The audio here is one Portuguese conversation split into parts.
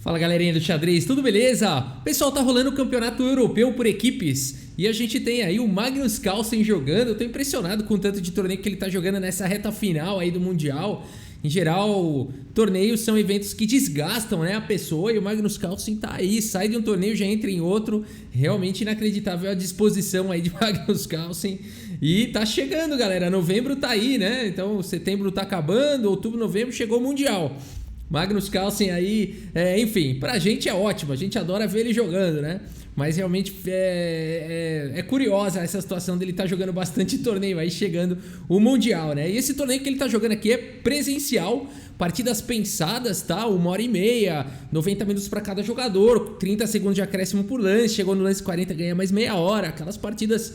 Fala galerinha do xadrez, tudo beleza? Pessoal, tá rolando o campeonato europeu por equipes e a gente tem aí o Magnus Carlsen jogando. Eu tô impressionado com o tanto de torneio que ele tá jogando nessa reta final aí do Mundial. Em geral, torneios são eventos que desgastam, né, a pessoa, e o Magnus Carlsen tá aí, sai de um torneio, já entra em outro. Realmente inacreditável a disposição aí de Magnus Carlsen. E tá chegando, galera, novembro tá aí, né? Então setembro tá acabando, outubro, novembro, chegou o Mundial. Magnus Carlsen aí, enfim, pra gente é ótimo, a gente adora ver ele jogando, né? Mas realmente é curiosa essa situação dele estar jogando bastante torneio aí, chegando o Mundial, né? E esse torneio que ele tá jogando aqui é presencial, partidas pensadas, tá? 1h30, 90 minutos para cada jogador, 30 segundos de acréscimo por lance, chegou no lance 40, ganha mais meia hora, aquelas partidas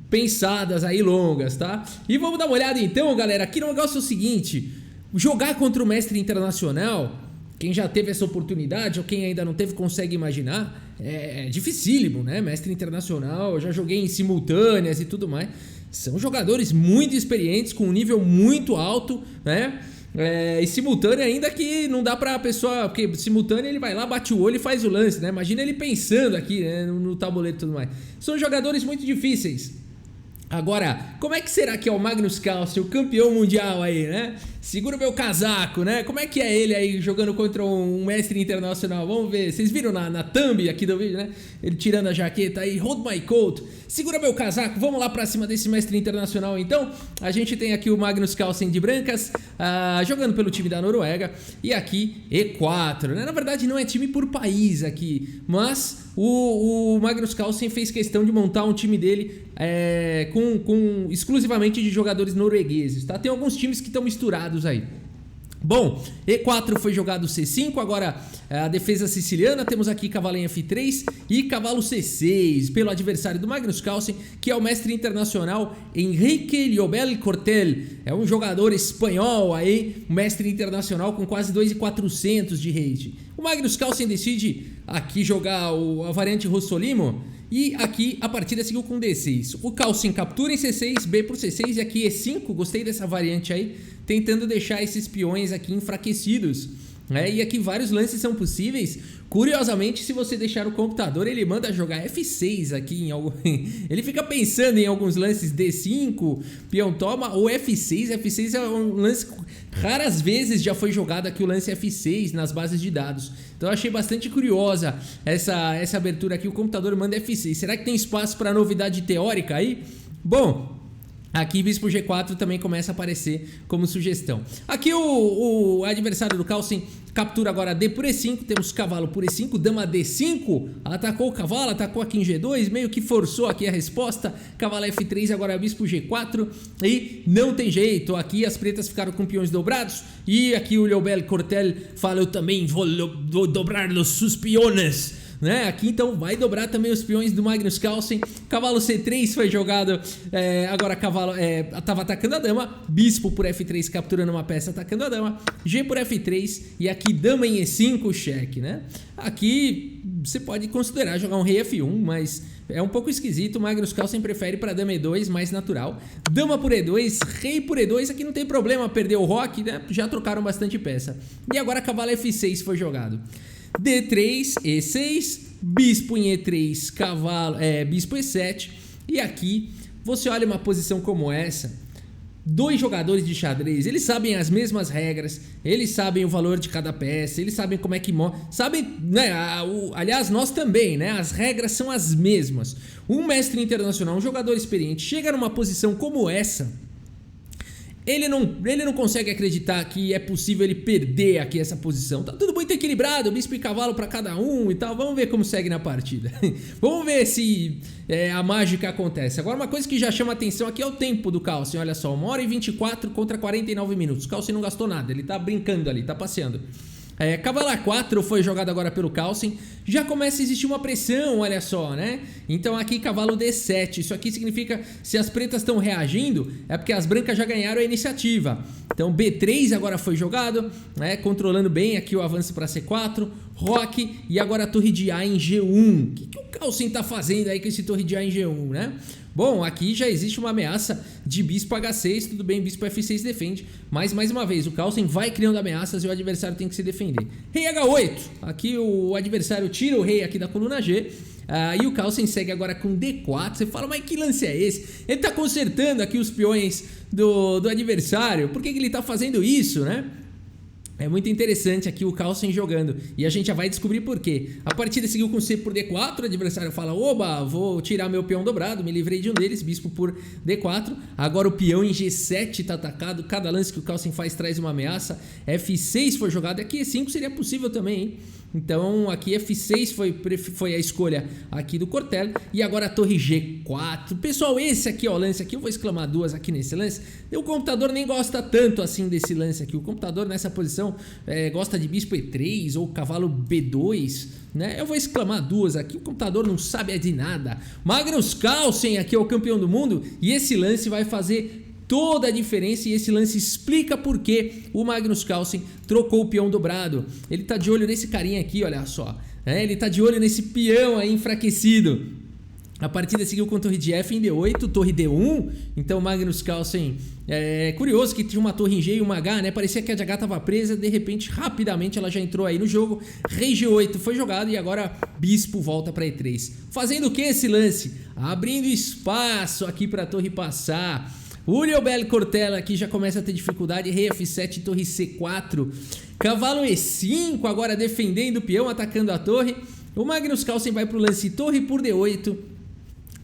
pensadas aí, longas, tá? E vamos dar uma olhada então, galera, aqui no negócio é o seguinte: jogar contra o mestre internacional, quem já teve essa oportunidade ou quem ainda não teve consegue imaginar, é dificílimo, né? Mestre internacional, eu já joguei em simultâneas e tudo mais. São jogadores muito experientes, com um nível muito alto, né? E simultânea ainda que não dá pra pessoa, porque simultânea ele vai lá, bate o olho e faz o lance, né? Imagina ele pensando aqui, né, no tabuleiro e tudo mais. São jogadores muito difíceis. Agora, como é que será que é o Magnus Carlsen, o campeão mundial aí, né? Segura o meu casaco, né? Como é que é ele aí jogando contra um mestre internacional? Vamos ver. Vocês viram na thumb aqui do vídeo, né? Ele tirando a jaqueta aí, hold my coat, segura meu casaco, vamos lá pra cima desse mestre internacional então. A gente tem aqui o Magnus Carlsen de brancas, jogando pelo time da Noruega. E aqui E4, né? Na verdade não é time por país aqui, mas o Magnus Carlsen fez questão de montar um time dele exclusivamente de jogadores noruegueses, tá? Tem alguns times que estão misturados aí. Bom, E4 foi jogado C5, agora a defesa siciliana, temos aqui cavalo em F3 e cavalo C6 pelo adversário do Magnus Carlsen, que é o mestre internacional Enrique Llobel Cortel. É um jogador espanhol aí, um mestre internacional com quase 2.400 de rate. O Magnus Carlsen decide aqui jogar a variante Rossolimo e aqui a partida seguiu com D6. O Carlsen captura em C6, B por C6 e aqui E5, gostei dessa variante aí, tentando deixar esses peões aqui enfraquecidos, né? E aqui vários lances são possíveis. Curiosamente, se você deixar o computador, ele manda jogar F6 aqui ele fica pensando em alguns lances D5, peão toma, ou F6. F6 é um lance, raras vezes já foi jogado aqui o lance F6 nas bases de dados. Então eu achei bastante curiosa essa abertura aqui, o computador manda F6. Será que tem espaço para novidade teórica aí? Bom, aqui bispo G4 também começa a aparecer como sugestão. Aqui o adversário do Carlsen captura agora D por E5, temos cavalo por E5, dama D5, atacou o cavalo, atacou aqui em G2, meio que forçou aqui a resposta, cavalo F3, agora bispo G4 e não tem jeito, aqui as pretas ficaram com peões dobrados e aqui o Llobel Cortel fala: eu também vou dobrar os seus peões, né? Aqui então vai dobrar também os peões do Magnus Carlsen. Cavalo C3 foi jogado, agora cavalo estava atacando a dama, bispo por F3 capturando uma peça, atacando a dama, G por F3 e aqui dama em E5, cheque, né? Aqui você pode considerar jogar um rei F1, mas é um pouco esquisito. O Magnus Carlsen prefere para dama E2, mais natural. Dama por E2, rei por E2, aqui não tem problema perder o roque, né? Já trocaram bastante peça. E agora cavalo F6 foi jogado. D3, E6, bispo em E3, cavalo, bispo E7. E aqui você olha uma posição como essa, dois jogadores de xadrez, eles sabem as mesmas regras, eles sabem o valor de cada peça, eles sabem como é que sabem, né? Aliás, nós também, né? As regras são as mesmas. Um mestre internacional, um jogador experiente, chega numa posição como essa, ele não consegue acreditar que é possível ele perder aqui essa posição. Tá tudo muito equilibrado, bispo e cavalo para cada um e tal. Vamos ver como segue na partida. Vamos ver se a mágica acontece. Agora, uma coisa que já chama atenção aqui é o tempo do Carlsen. Olha só, 1h24 contra 49 minutos. O Carlsen não gastou nada, ele tá brincando ali, tá passeando. Cavalo A4 foi jogado agora pelo Carlsen. Já começa a existir uma pressão, olha só, né? Então aqui cavalo D7. Isso aqui significa, se as pretas estão reagindo, é porque as brancas já ganharam a iniciativa. Então B3 agora foi jogado, né? Controlando bem aqui o avanço para C4, roque e agora a torre de A em G1. O que o Carlsen tá fazendo aí com esse torre de A em G1, né? Bom, aqui já existe uma ameaça de bispo H6, tudo bem, bispo F6 defende, mas mais uma vez, o Carlsen vai criando ameaças e o adversário tem que se defender. Rei H8, aqui o adversário tira o rei aqui da coluna G, e o Carlsen segue agora com D4, você fala, mas que lance é esse? Ele tá consertando aqui os peões do adversário, por que ele tá fazendo isso, né? É muito interessante aqui o Carlsen jogando e a gente já vai descobrir por quê. A partida seguiu com C por D4, o adversário fala, oba, vou tirar meu peão dobrado, me livrei de um deles, bispo por D4. Agora o peão em G7 está atacado, cada lance que o Carlsen faz traz uma ameaça. F6 foi jogado, aqui E5 seria possível também, hein? Então aqui F6 foi a escolha aqui do Cortella. E agora a torre G4. Pessoal, esse aqui, ó, o lance aqui, eu vou exclamar duas aqui nesse lance. O computador nem gosta tanto assim desse lance aqui. O computador nessa posição gosta de bispo E3 ou cavalo B2, né? Eu vou exclamar duas aqui. O computador não sabe de nada. Magnus Carlsen aqui é o campeão do mundo. E esse lance vai fazer toda a diferença, e esse lance explica por que o Magnus Carlsen trocou o peão dobrado. Ele tá de olho nesse carinha aqui, olha só, ele tá de olho nesse peão aí enfraquecido. A partida seguiu com torre de F em D8, torre D1. Então Magnus Carlsen, curioso que tinha uma torre em G e uma H, né? Parecia que a de H estava presa, de repente, rapidamente ela já entrou aí no jogo. Rei G8 foi jogado e agora bispo volta para E3. Fazendo o que esse lance? Abrindo espaço aqui para a torre passar. O Leobel Cortella aqui já começa a ter dificuldade, rei F7, torre C4, cavalo E5, agora defendendo o peão, atacando a torre. O Magnus Carlsen vai para o lance torre por D8,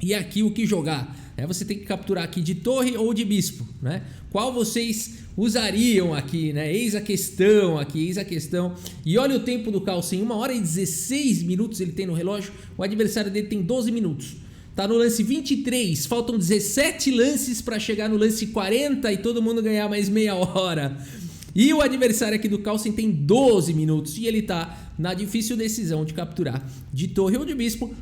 e aqui o que jogar? Você tem que capturar aqui de torre ou de bispo, né? Qual vocês usariam aqui, né? Eis a questão aqui, eis a questão. E olha o tempo do Carlsen, 1h16 minutos ele tem no relógio, o adversário dele tem 12 minutos. Tá no lance 23, faltam 17 lances para chegar no lance 40 e todo mundo ganhar mais meia hora. E o adversário aqui do Carlsen tem 12 minutos e ele tá na difícil decisão de capturar de torre ou de bispo.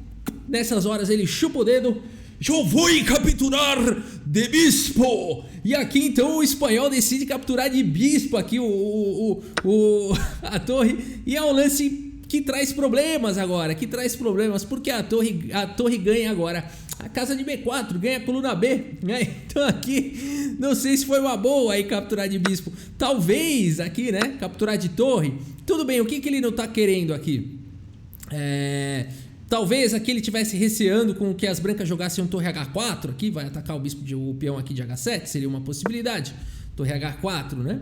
Nessas horas ele chupa o dedo, eu vou capturar de bispo. E aqui então o espanhol decide capturar de bispo aqui a torre, e é um lance que traz problemas agora, porque a torre ganha agora a casa de B4, ganha a coluna B, né? Então aqui, não sei se foi uma boa aí capturar de bispo, talvez aqui, né, capturar de torre, tudo bem, o que ele não tá querendo aqui? Talvez aqui ele estivesse receando com que as brancas jogassem um torre H4, aqui vai atacar o peão aqui de H7, seria uma possibilidade, torre H4, né?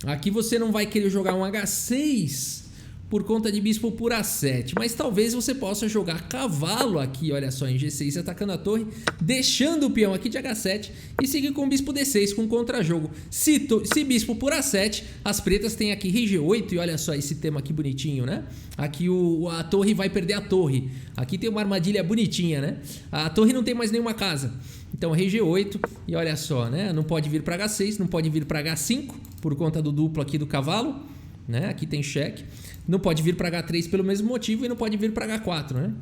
Aqui você não vai querer jogar um H6 por conta de bispo por A7, mas talvez você possa jogar cavalo aqui, olha só, em G6 atacando a torre, deixando o peão aqui de H7 e seguir com bispo D6 com contra-jogo. Se bispo por A7, as pretas têm aqui rei G8 e olha só esse tema aqui bonitinho, né? Aqui a torre vai perder a torre, aqui tem uma armadilha bonitinha, né? A torre não tem mais nenhuma casa, então rei G8 e olha só, né? Não pode vir para H6, não pode vir para H5 por conta do duplo aqui do cavalo, né? Aqui tem cheque. Não pode vir para H3 pelo mesmo motivo e não pode vir para H4, né?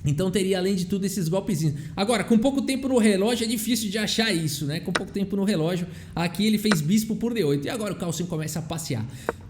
Então teria além de tudo esses golpezinhos. Agora, com pouco tempo no relógio é difícil de achar isso, né? Com pouco tempo no relógio, aqui ele fez bispo por D8 e agora o Carlsen começa a passear.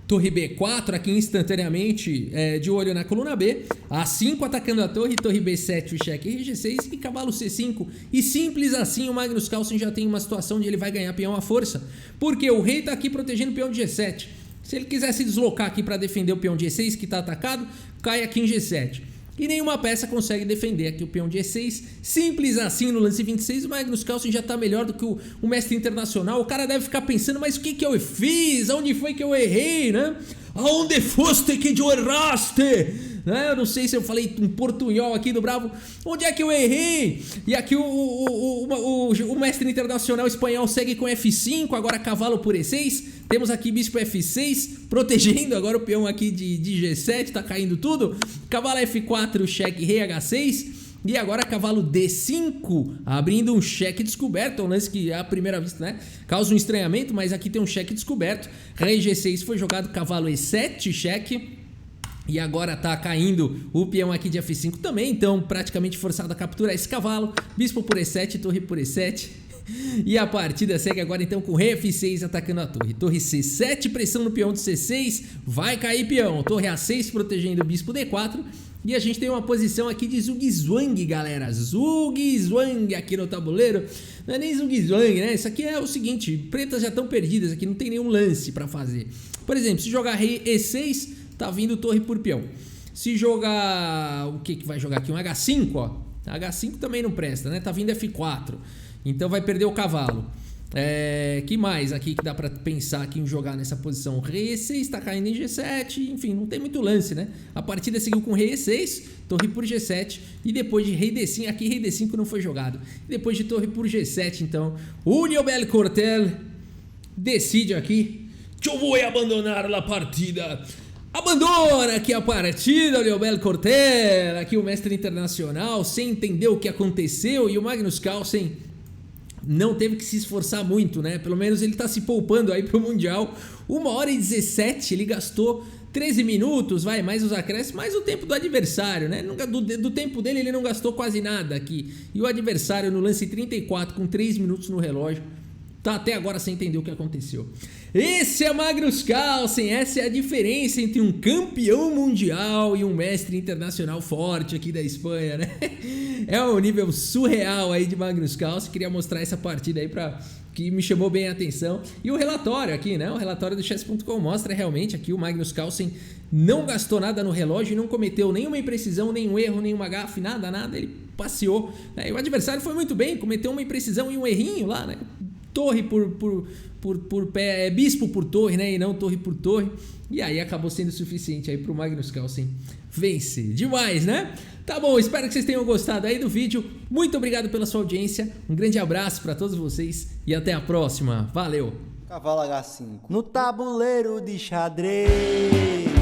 Torre B4 aqui instantaneamente de olho na coluna B, A5 atacando a torre B7 o cheque rei G6 e cavalo C5. E simples assim o Magnus Carlsen já tem uma situação onde ele vai ganhar peão à força, porque o rei tá aqui protegendo o peão de G7. Se ele quiser se deslocar aqui para defender o peão de E6 que está atacado, cai aqui em G7. E nenhuma peça consegue defender aqui o peão de E6. Simples assim no lance 26, o Magnus Carlsen já está melhor do que o mestre internacional. O cara deve ficar pensando, mas o que eu fiz? Aonde foi que eu errei, né? Aonde foste que eu erraste? Né? Eu não sei se eu falei um portunhol aqui do Bravo. Onde é que eu errei? E aqui o mestre internacional espanhol segue com F5, agora cavalo por E6. Temos aqui bispo F6, protegendo agora o peão aqui de G7, tá caindo tudo. Cavalo F4, cheque, rei H6. E agora cavalo D5, abrindo um cheque descoberto, um lance que à primeira vista, né, causa um estranhamento, mas aqui tem um cheque descoberto. Rei G6 foi jogado, cavalo E7, cheque. E agora tá caindo o peão aqui de F5 também, então praticamente forçado a capturar esse cavalo. Bispo por E7, torre por E7. E a partida segue agora então com rei F6 atacando a torre. Torre C7, pressão no peão de C6, vai cair peão. Torre A6 protegendo o bispo D4. E a gente tem uma posição aqui de Zugzwang, galera. Zugzwang aqui no tabuleiro. Não é nem Zugzwang, né? Isso aqui é o seguinte, pretas já estão perdidas aqui, não tem nenhum lance pra fazer. Por exemplo, se jogar rei E6, tá vindo torre por peão. Se jogar... o que vai jogar aqui? Um H5, ó. H5 também não presta, né? Tá vindo F4. Então vai perder o cavalo. Que mais aqui que dá pra pensar aqui em jogar nessa posição? Rei E6 tá caindo em G7. Enfim, não tem muito lance, né? A partida seguiu com rei E6, torre por G7. E depois de rei D5, aqui rei D5 não foi jogado. E depois de torre por G7, então, o Liobel Cortel decide aqui: eu vou abandonar a partida. Abandona aqui a partida, Liobel Cortel, aqui o mestre internacional, sem entender o que aconteceu. E o Magnus Carlsen não teve que se esforçar muito, né? Pelo menos ele tá se poupando aí pro Mundial. 1h17, ele gastou 13 minutos, mais os acréscimos, mais o tempo do adversário, né? Do tempo dele ele não gastou quase nada aqui. E o adversário no lance 34 com 3 minutos no relógio tá até agora sem entender o que aconteceu. Esse é Magnus Carlsen, essa é a diferença entre um campeão mundial e um mestre internacional forte aqui da Espanha, né? É um nível surreal aí de Magnus Carlsen. Queria mostrar essa partida aí que me chamou bem a atenção. E o relatório aqui, né? O relatório do chess.com mostra realmente aqui o Magnus Carlsen não gastou nada no relógio e não cometeu nenhuma imprecisão, nenhum erro, nenhuma gafe, nada. Ele passeou, né? E o adversário foi muito bem, cometeu uma imprecisão e um errinho lá, né? Torre por pé, bispo por torre, né? E não torre por torre. E aí acabou sendo suficiente aí pro Magnus Carlsen vencer. Demais, né? Tá bom, espero que vocês tenham gostado aí do vídeo. Muito obrigado pela sua audiência. Um grande abraço para todos vocês e até a próxima. Valeu! Cavalo H5 no tabuleiro de xadrez.